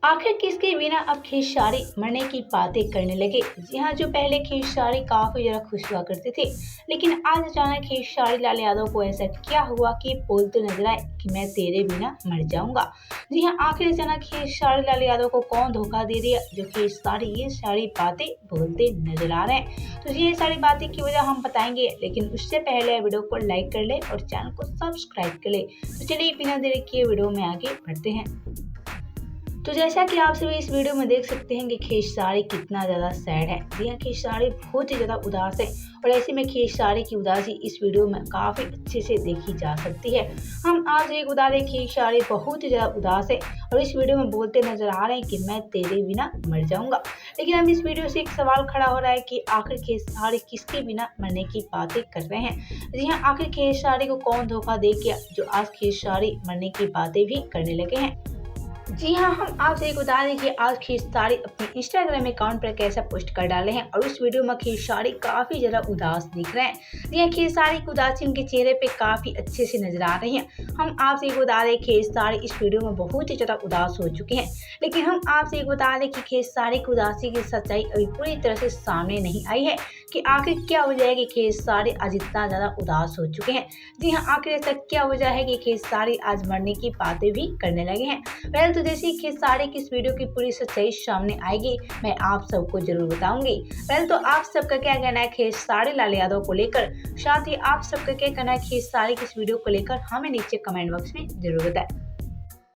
आखिर किसके बिना अब खेसारी मरने की बातें करने लगे। जी हाँ, जो पहले खेसारी काफी ज्यादा खुश हुआ करते थे, लेकिन आज अचानक खेसारी लाल यादव को ऐसा क्या हुआ कि बोलते नजर आए कि मैं तेरे बिना मर जाऊंगा। जी हाँ, आखिर अचानक खेसारी लाल यादव को कौन धोखा दे दिया जो खेसारी ये सारी बातें बोलते नजर आ रहे हैं। तो ये सारी बातें की वजह हम बताएंगे, लेकिन उससे पहले वीडियो को लाइक कर ले और चैनल को सब्सक्राइब कर ले। तो चलिए बिना देरी किए वीडियो में आगे बढ़ते हैं। तो जैसा कि आप सभी इस वीडियो में देख सकते हैं कि खेसारी कितना ज़्यादा सैड है। जी हाँ, खेसारी बहुत ही ज़्यादा उदास है और ऐसे में खेसारी की उदासी इस वीडियो में काफ़ी अच्छे से देखी जा सकती है। हम आज एक बता दें, खेसारी बहुत ही ज़्यादा उदास है और इस वीडियो में बोलते नजर आ रहे हैं कि मैं तेरे बिना मर जाऊंगा। लेकिन अब इस वीडियो से एक सवाल खड़ा हो रहा है कि आखिर खेसारी किसके बिना मरने की बातें कर रहे हैं। जी हाँ, आखिर खेसारी को कौन धोखा दे गया जो आज खेसारी मरने की बातें भी करने लगे हैं। जी हाँ, हम आपसे एक बता दें कि आज खेसारी अपने इंस्टाग्राम अकाउंट पर कैसा पोस्ट कर डाले हैं और इस वीडियो में खेसारी काफी ज्यादा उदास दिख रहे हैं। जी हाँ, खेसारी की उदासी उनके चेहरे पे काफी अच्छे से नजर आ रही है। हम आपसे एक बता दें, खेसारी इस वीडियो में बहुत ही ज्यादा उदास हो चुके हैं, लेकिन हम आपसे एक बता दें कि खेसारी की उदासी की सच्चाई अभी पूरी तरह से सामने नहीं आई है कि आखिर क्या वजह है कि खेसारी आज इतना ज्यादा उदास हो चुके हैं। जी हाँ, आखिर ऐसा क्या वजह है कि खेसारी आज मरने की बातें भी करने लगे हैं। पहले तो जैसे ही खेसारी की इस वीडियो की पूरी सच्चाई सामने आएगी, मैं आप सबको जरूर बताऊंगी। पहले तो आप सबका क्या कहना है खेसारी लाल यादव को लेकर, साथ ही आप सबका क्या कहना है खेसारी की इस वीडियो को लेकर, हमें नीचे कमेंट बॉक्स में जरूर बताएं।